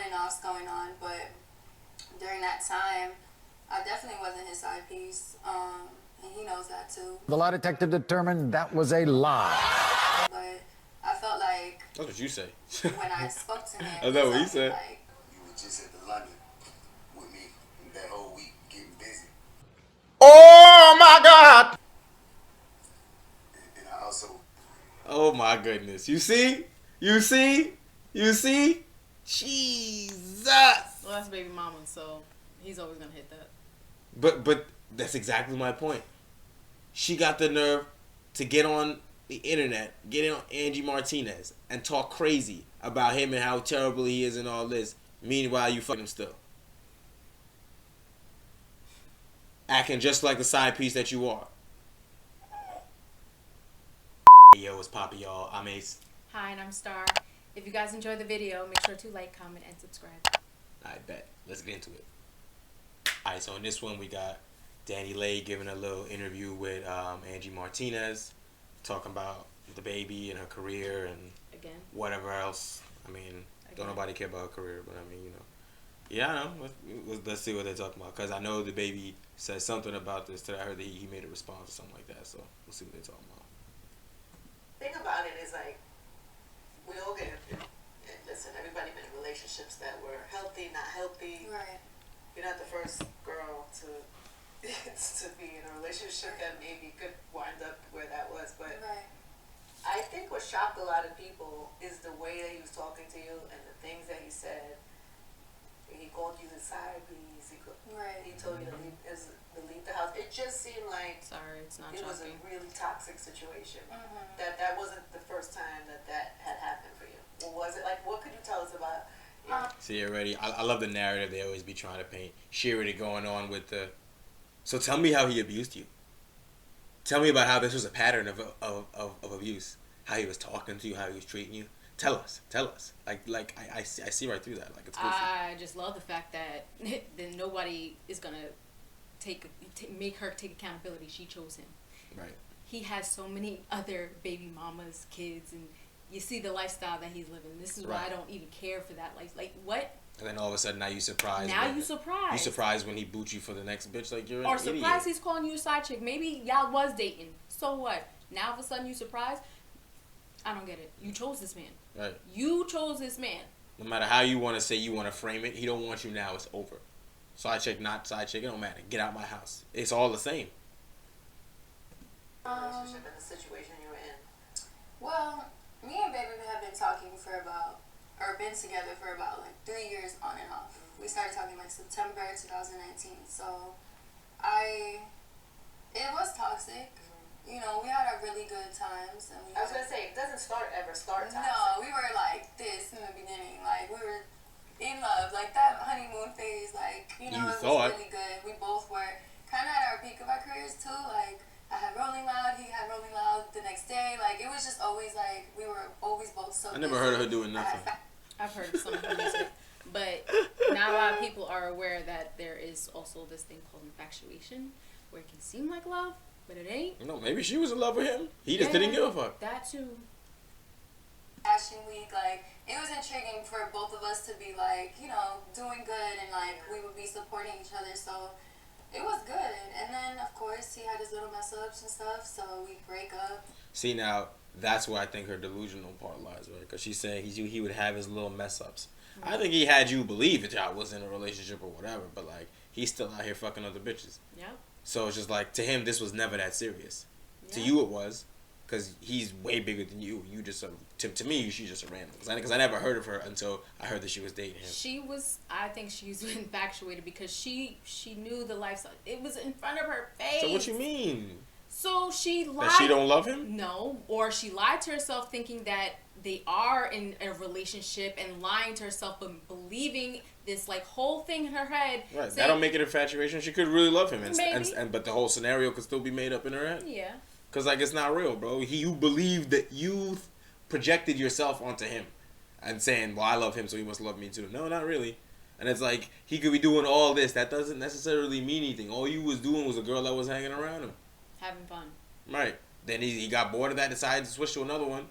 and offs going on, but during that time, I definitely wasn't his side piece, and he knows that too. The lie detector determined that was a lie. But I felt like... That's what you say. when I spoke to him... Is that what he said? Like, you were just at the London with me that whole week getting busy. Oh my God! And I also... Oh my goodness. You see? You see? You see? Jesus! Well, that's baby mama, so he's always gonna hit that. But that's exactly my point. She got the nerve to get on the internet, get on Angie Martinez, and talk crazy about him and how terrible he is and all this. Meanwhile, you fucking him still. Acting just like the side piece that you are. Yo, what's poppin', y'all? I'm Ace. Hi, and I'm Star. If you guys enjoyed the video, make sure to like, comment, and subscribe. I bet. Let's get into it. Alright, so in this one we got Danileigh giving a little interview with Angie Martinez, talking about the baby and her career and whatever else. I mean, don't nobody care about her career, but I mean, you know. Yeah, I know. Let's see what they're talking about, because I know the baby said something about this today. I heard that he made a response or something like that, so we'll see what they're talking about. The thing about it is, like, we all get, listen, everybody been in relationships that were healthy, not healthy. right. You're not the first girl to be in a relationship that maybe could wind up where that was, but Right. I think what shocked a lot of people is the way that he was talking to you and the things that he said. He called you the side piece. Right. He told you to leave the house. It just seemed like Sorry, it's not it was a shocking. really toxic situation. Mm-hmm. That wasn't the first time that had happened for you. Or was it? Like, what could you tell us about? See, already, I love the narrative they always be trying to paint. She already going on with the... So tell me how he abused you. Tell me about how this was a pattern of abuse. How he was talking to you, how he was treating you. Tell us. Like I see right through that. Like, it's goofy. I just love the fact that then nobody is gonna make her take accountability. She chose him. Right. He has so many other baby mamas, kids, and you see the lifestyle that he's living. This is why I don't even care for that life. Like, what? And then all of a sudden, now you surprised. Now you surprised. You surprised when he boot you for the next bitch. Like, you're an or idiot. surprised he's calling you a side chick. Maybe y'all was dating. So what? Now all of a sudden you surprised? I don't get it. You chose this man. Right. You chose this man. No matter how you want to say you want to frame it, he don't want you now. It's over. Side chick, not side chick. It don't matter. Get out my house. It's all the same. Relationship and the situation you were in. Well, me and Baby have been talking been together for about like 3 years on and off. We started talking like September 2019. So it was toxic. You know, we had our really good times. And I was gonna say, it doesn't ever start toxic. No, we were like this in the beginning. Like, we were in love. Like, that honeymoon phase, like, you know, it was really good. We both were kind of at our peak of our careers, too. Like, I had Rolling Loud, he had Rolling Loud the next day. Like, it was just always, like, we were always both so I never heard of her doing nothing. I've heard some of her music. But not a lot of people are aware that there is also this thing called infatuation, where it can seem like love, but it ain't. No, maybe she was in love with him. He just didn't give a fuck. That too. Fashion week, like, it was intriguing for both of us to be, like, you know, doing good, and, like, we would be supporting each other, so it was good. And then, of course, he had his little mess-ups and stuff, so we break up. See, now, that's where I think her delusional part lies, right? Because she's saying he would have his little mess-ups. I think he had you believe that y'all was in a relationship or whatever, but, like, he's still out here fucking other bitches. Yeah. So it's just like, to him, this was never that serious. Yeah. To you, it was, because he's way bigger than you. You just, to me, she's just a random. Because I never heard of her until I heard that she was dating him. I think she's infatuated because she knew the lifestyle. It was in front of her face. So what you mean? So she lied. That she don't love him? No. Or she lied to herself thinking that they are in a relationship and lying to herself but believing this like whole thing in her head. Right. Saying, that don't make it infatuation. She could really love him. Maybe. But the whole scenario could still be made up in her head. Yeah. Because like it's not real, bro. You believe that you projected yourself onto him and saying, well, I love him so he must love me too. No, not really. And it's like he could be doing all this. That doesn't necessarily mean anything. All you was doing was a girl that was hanging around him. Having fun. Right. Then he got bored of that, decided to switch to another one.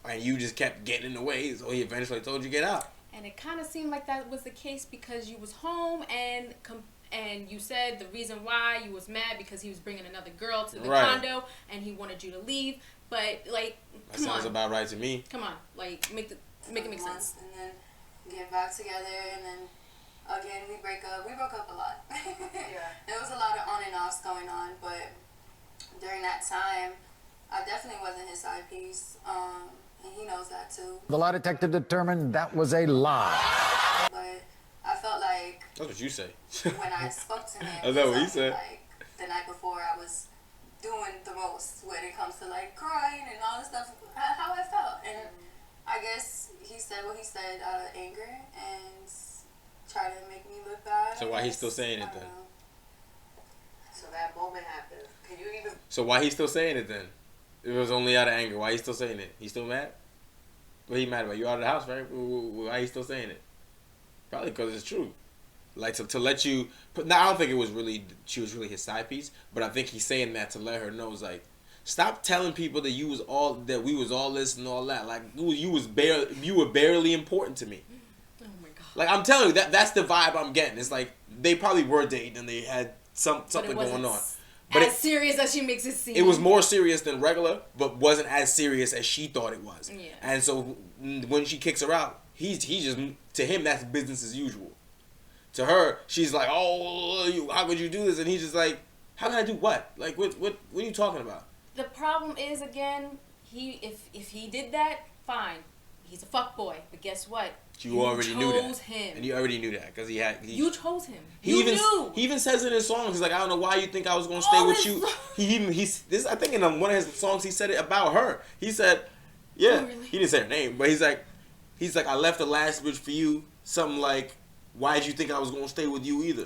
And you just kept getting in the way, so he eventually told you get out. And it kind of seemed like that was the case because you was home and you said the reason why you was mad because he was bringing another girl to the condo and he wanted you to leave. But like, that sounds about right to me. Come on, like make it make sense. And then get back together, and then again we break up. We broke up a lot. Yeah. There was a lot of on and offs going on, but during that time, I definitely wasn't his side piece. And he knows that too. The lie detector determined that was a lie. But I felt like That's what you say. when I spoke to him, Is that what he said? Like the night before, I was doing the most when it comes to like crying and all this stuff. How I felt, and I guess he said what he said out of anger and tried to make me look bad. So why he's still saying it then? So that moment happened. Can you even? So why he's still saying it then? It was only out of anger. Why he still saying it? He still mad? What he mad about? You out of the house, right? Why he still saying it? Probably because it's true. Like to let you. Now I don't think it was really she was really his side piece, but I think he's saying that to let her know, it's like, stop telling people that we was all this and all that. Like you were barely important to me. Oh my god. Like I'm telling you that's the vibe I'm getting. It's like they probably were dating and they had something going on. But as serious as she makes it seem. It was more serious than regular, but wasn't as serious as she thought it was. Yeah. And so when she kicks her out, he just to him that's business as usual. To her, she's like, "Oh, how could you do this?" And he's just like, "How can I do what? Like what are you talking about?" The problem is again, if he did that, fine. He's a fuck boy, but guess what? You already knew that. Him. And you already knew that because you chose him. He knew. He even says in his songs, he's like, "I don't know why you think I was gonna stay with you." This I think in one of his songs he said it about her. He said, "Yeah." Oh, really? He didn't say her name, but he's like, "I left the last bitch for you." Something like, "Why did you think I was gonna stay with you either?"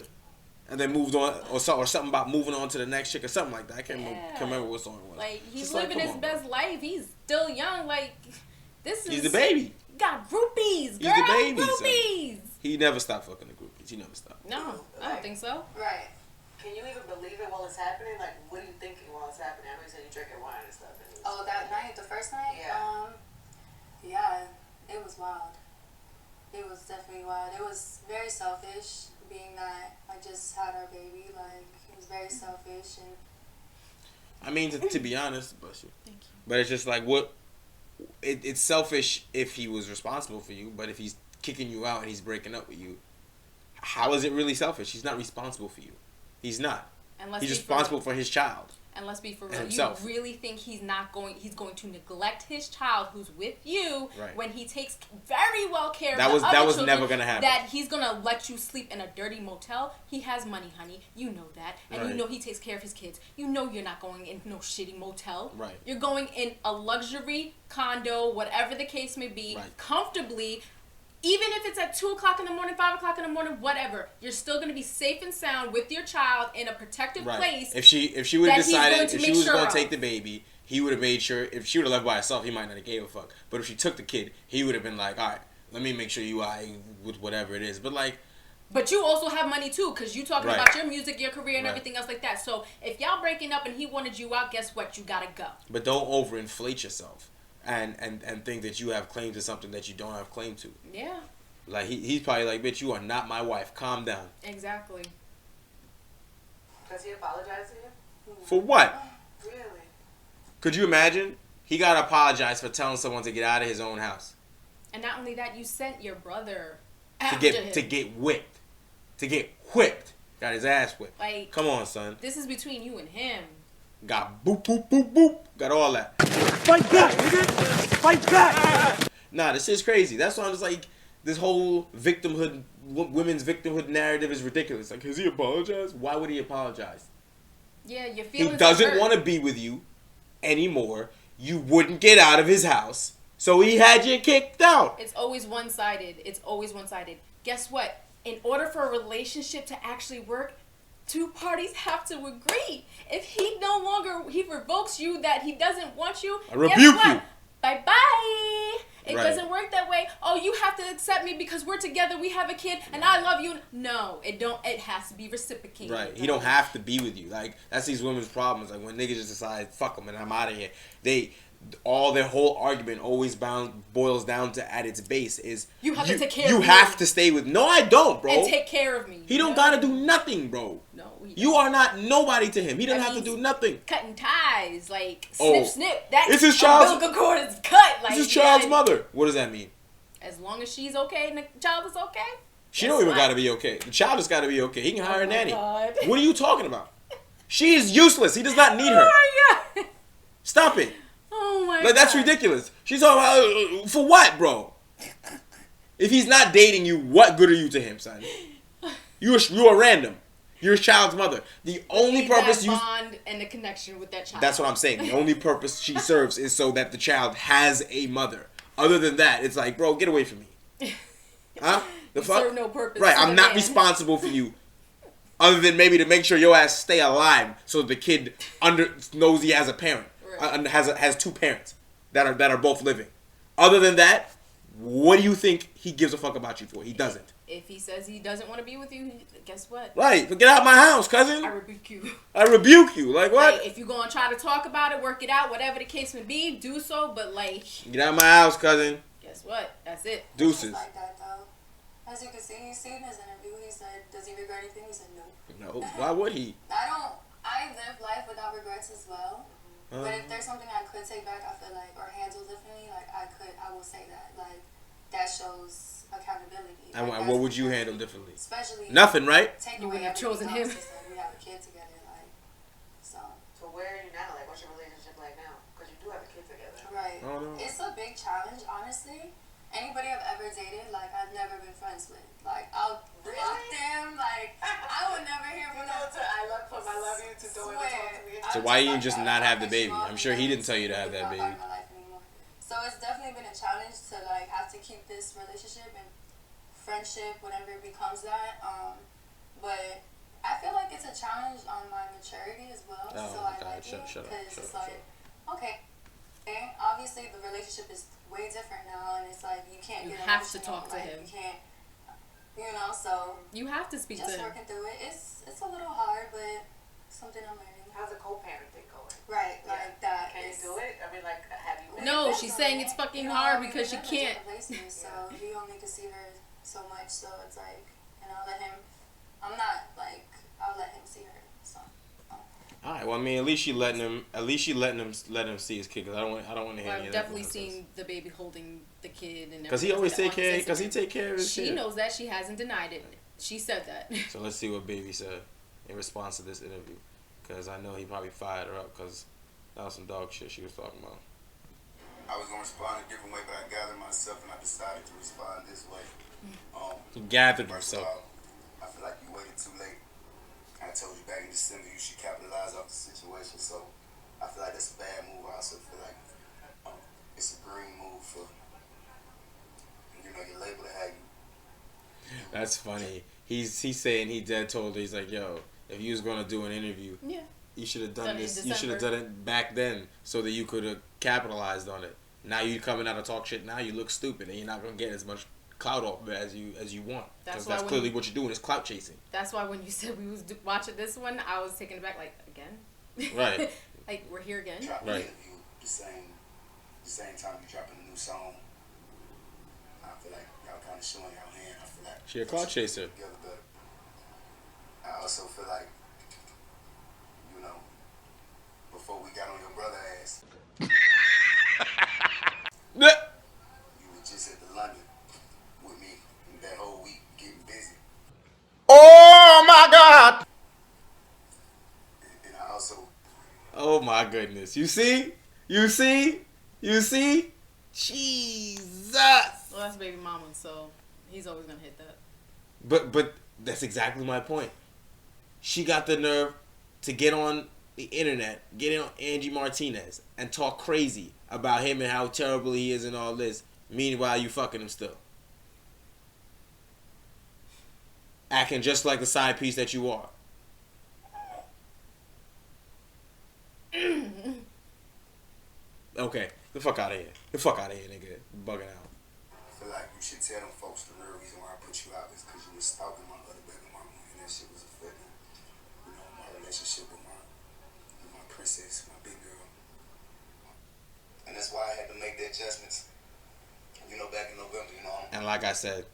And then moved on, or something about moving on to the next chick or something like that. I can't remember what song it was. Like he's Just living his come on, best life. He's still young. Like he's the baby. Got groupies, girl. He's the baby. Groupies. So he never stopped fucking the groupies. He never stopped. No, I don't think so. Right. Can you even believe it while it's happening? Like, what are you thinking while it's happening? I know you said you drinking wine and stuff. And Oh, that night, the first night? Yeah. Yeah, it was wild. It was definitely wild. It was very selfish, being that I just had our baby. Like, it was very selfish. And I mean, to be honest, bless you. Thank you. But it's just like it's selfish if he was responsible for you, but if he's kicking you out and he's breaking up with you, how is it really selfish? He's not responsible for you. He's not. He's responsible for his child. And let's be for real. Himself. You really think he's going to neglect his child who's with you when he takes very well care of the other That was children, never gonna happen. That he's gonna let you sleep in a dirty motel? He has money, honey. You know that. And you know he takes care of his kids. You know you're not going in no shitty motel. Right. You're going in a luxury condo, whatever the case may be, comfortably. Even if it's at 2 o'clock in the morning, 5 o'clock in the morning, whatever, you're still going to be safe and sound with your child in a protected place. If she would have decided if she was going to take the baby, he would have made sure. If she would have left by herself, he might not have gave a fuck. But if she took the kid, he would have been like, all right, let me make sure you are with whatever it is. But like. But you also have money too, because you talking about your music, your career, and everything else like that. So if y'all breaking up and he wanted you out, guess what? You gotta go. But don't overinflate yourself. And think that you have claim to something that you don't have claim to. Yeah. Like he's probably like, bitch, you are not my wife. Calm down. Exactly. Does he apologize to you? For what? Really? Could you imagine? He gotta apologize for telling someone to get out of his own house. And not only that, you sent your brother to get whipped. To get whipped. Got his ass whipped. Like, come on, son. This is between you and him. Got boop, boop, boop, boop. Got all that. Fight back, nigga! Fight back! Nah, this is crazy. That's why I'm just like, this whole women's victimhood narrative is ridiculous. Like, has he apologized? Why would he apologize? Yeah, your feelings. He doesn't want to be with you anymore. You wouldn't get out of his house, so he had you kicked out. It's always one-sided. It's always one-sided. Guess what? In order for a relationship to actually work, 2 parties have to agree. If he revokes you that he doesn't want you, I rebuke you. Bye-bye. It doesn't work that way. Oh, you have to accept me because we're together, we have a kid, and I love you. No, it don't. It has to be reciprocated. Right. He don't have to be with you. Like, that's these women's problems. Like, when niggas just decide, fuck them and I'm out of here. all their whole argument always boils down to, at its base, is you have to take care of me. You have to stay with. No, I don't, bro. And take care of me. He don't gotta do nothing, bro. No, you are not nobody to him. He doesn't have to do nothing. Cutting ties, like snip. That it's his child's umbilical cord is cut. Like it's his child's mother. What does that mean? As long as she's okay and the child is okay. She don't even gotta be okay. The child just gotta be okay. He can hire a nanny. God. What are you talking about? She is useless. He does not need her. Oh my God. Stop it. Oh my God. That's ridiculous. She's talking about for what, bro? If he's not dating you, what good are you to him, son? You are random. You're a child's mother. The only purpose that bond and the connection with that child. That's what I'm saying. The only purpose she serves is so that the child has a mother. Other than that, it's like, bro, get away from me. Huh? The fuck? Serve no purpose. Right, I'm not responsible for you. Other than maybe to make sure your ass stay alive, so the kid knows he has a parent, right. has two parents that are both living. Other than that, what do you think he gives a fuck about you for? He doesn't. If he says he doesn't want to be with you, guess what? Right, but get out my house, cousin. I rebuke you. I rebuke you. Like what? Like, if you're gonna try to talk about it, work it out, whatever the case may be, do so. But like, get out my house, cousin. Guess what? That's it. Deuces. Like that though. As you can see, in his interview, he said, "Does he regret anything?" He said, "No." No. Why would he? I live life without regrets as well. But if there's something I could take back, I feel like, or handle differently, like I will say that. Like that shows accountability. And what would you handle differently? Especially nothing, right? You would have chosen him. We have a kid together, like so. So where are you now? Like, what's your relationship like now? Because you do have a kid together. Right. Oh, no. It's a big challenge, honestly. Anybody I've ever dated, like I've never been friends with. Like I'll block them. Like I would never hear from them. I love you to don't ever talk to me. So why you just not have the baby? I'm sure he didn't tell you to have that baby. So it's definitely been a challenge to like have to keep this relationship and friendship, whatever it becomes that. But I feel like it's a challenge on my maturity as well. Oh, so I God, like it shut because it's up. like, okay, obviously the relationship is way different now, and it's like you can't. You get have to emotional, talk to like, him. You can't. You know, so you have to speak to just him. working through it. It's a little hard, but something I'm learning. How's the co-parenting going? Right, like that. Can you do it? I mean, like, have you? No, she's saying it's fucking hard because she can't. Places, so he only can see her so much. So it's like, and I'll let him. I'm not like I'll let him see her. So. All right. Well, I mean, at least she letting him. At least she letting him see his kid. Cause I don't want to hear any I've of that. definitely seen the baby holding the kid and. Because he always take care. Because he take care of his kid. She knows that. She hasn't denied it. She said that. So let's see what baby said in response to this interview. Because I know he probably fired her up because that was some dog shit she was talking about. I was going to respond a different way, but I gathered myself and I decided to respond this way. He gathered first himself. of all, I feel like you waited too late. I told you back in December you should capitalize off the situation, so I feel like that's a bad move. I also feel like it's a green move for, you know, your label to have you. That's funny. He's saying he dead told her, he's like, yo, if you was going to do an interview, yeah, you should have done this. You should have done it back then so that you could have capitalized on it. Now you coming out to talk shit. Now you look stupid and you're not going to get as much clout off as you want. Because that's clearly what you're doing is clout chasing. That's why when you said we was watching this one, I was taken aback. Like again, right? Like we're here again. Dropping right. The same time you dropping a new song. I feel like y'all kind of showing y'all hand. I feel like she a clout chaser. I also feel like, you know, before we got on your brother ass, you were just at the London with me that whole week getting busy. Oh my God! And I also. Oh my goodness! You see? You see? You see? Jesus! Well, that's baby mama, so he's always gonna hit that. But that's exactly my point. She got the nerve to get on the internet, get on Angie Martinez, and talk crazy about him and how terrible he is and all this. Meanwhile, you fucking him still. Acting just like the side piece that you are. Okay, the fuck out of here. The fuck out of here, nigga. Bugging out. I feel like you should tell them folks the real reason why I put you out is because you were stalking my other baby mama, and that shit was affecting, you know, my relationship with my princess, my big girl. And that's why I had to make the adjustments, back in November, And like I said,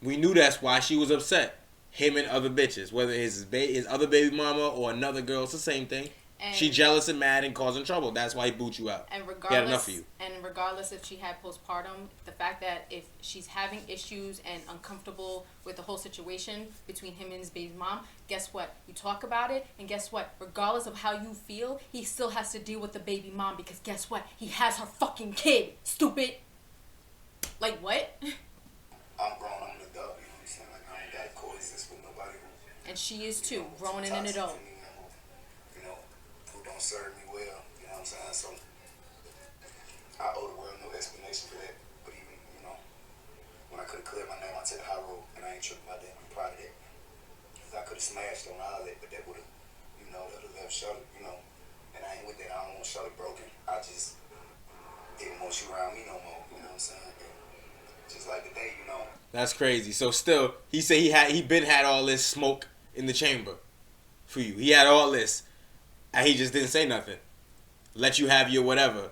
we knew that's why she was upset. Him and other bitches, whether his other baby mama or another girl, it's the same thing. And she jealous and mad and causing trouble. That's why he boot you out. And regardless, he had enough of you. And regardless if she had postpartum, the fact that if she's having issues and uncomfortable with the whole situation between him and his baby mom, guess what? You talk about it, and guess what? Regardless of how you feel, he still has to deal with the baby mom because guess what? He has her fucking kid. Stupid. Like what? I'm grown. I'm an adult. You know what I'm saying? Like I don't got to coexist with nobody. And she is too, grown and an adult. Who don't serve me well, you know what I'm saying? So I owe the world no explanation for that. But even, when I could have cleared my name, I took the high road, and I ain't tripping about that. I'm proud of that. Because I could have smashed on all that, but that would have, that would have left Charlotte, and I ain't with that. I don't want Charlotte broken. I just didn't want you around me no more, you know what I'm saying? And just like today, That's crazy. So still, he said he been had all this smoke in the chamber for you. He had all this. And he just didn't say nothing. Let you have your whatever.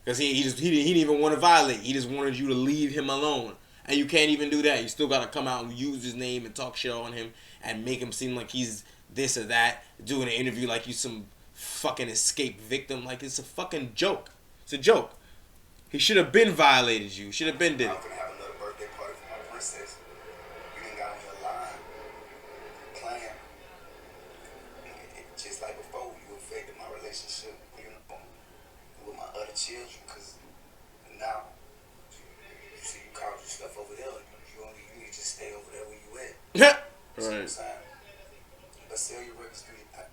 Because he didn't even want to violate. He just wanted you to leave him alone. And you can't even do that. You still got to come out and use his name and talk shit on him and make him seem like he's this or that. Doing an interview like you some fucking escaped victim. Like it's a fucking joke. It's a joke. He should have been violated you. Should have been did it. I'm gonna have another birthday party for my princess. You ain't got on your line. Playing. Just like before, you affected my relationship, with my other children. Because now, you see, you called your stuff over there. You need to just stay over there where you at. See what I'm saying? But sell your records, do your thing.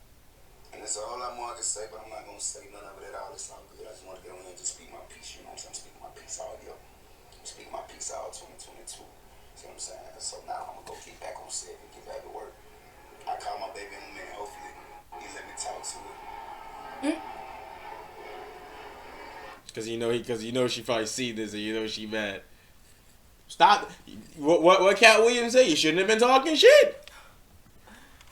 And that's all I'm going to say, but I'm not going to say none of it at all. It's all good. I just want to go in and just speak my piece, you know what I'm saying? I'm speaking my piece all year. I'm speaking my piece all 2022. See what I'm saying? So now I'm going to go get back on set and get back to work. I call my baby in a minute. Hopefully, he let me talk to her. Because she probably see this and she mad. Stop. What Cat Williams say? You shouldn't have been talking shit.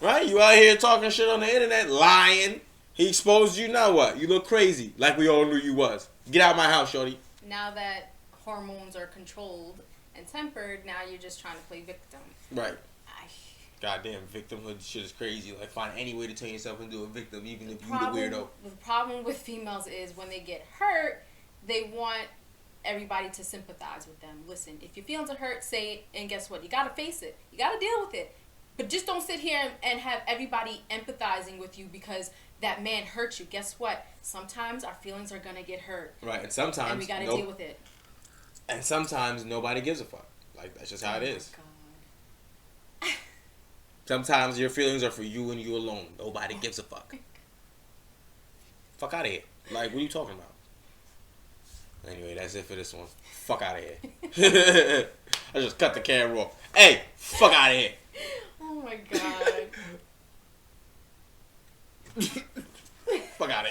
Right? You out here talking shit on the internet, lying. He exposed you, now what? You look crazy, like we all knew you was. Get out of my house, shorty. Now that hormones are controlled and tempered, now you're just trying to play victim. Right. Goddamn, victimhood shit is crazy. Like, find any way to turn yourself into a victim, even if you the weirdo. The problem with females is when they get hurt, they want everybody to sympathize with them. Listen, if your feelings are hurt, say it, and guess what? You gotta face it. You gotta deal with it. But just don't sit here and have everybody empathizing with you because that man hurt you. Guess what? Sometimes our feelings are gonna get hurt. Right, and sometimes... And we gotta deal with it. And sometimes nobody gives a fuck. Like, that's just how it is. God. Sometimes your feelings are for you and you alone. Nobody gives a fuck. Fuck out of here. Like, what are you talking about? Anyway, that's it for this one. Fuck out of here. I just cut the camera off. Hey, fuck out of here. Oh my God. Fuck out of here.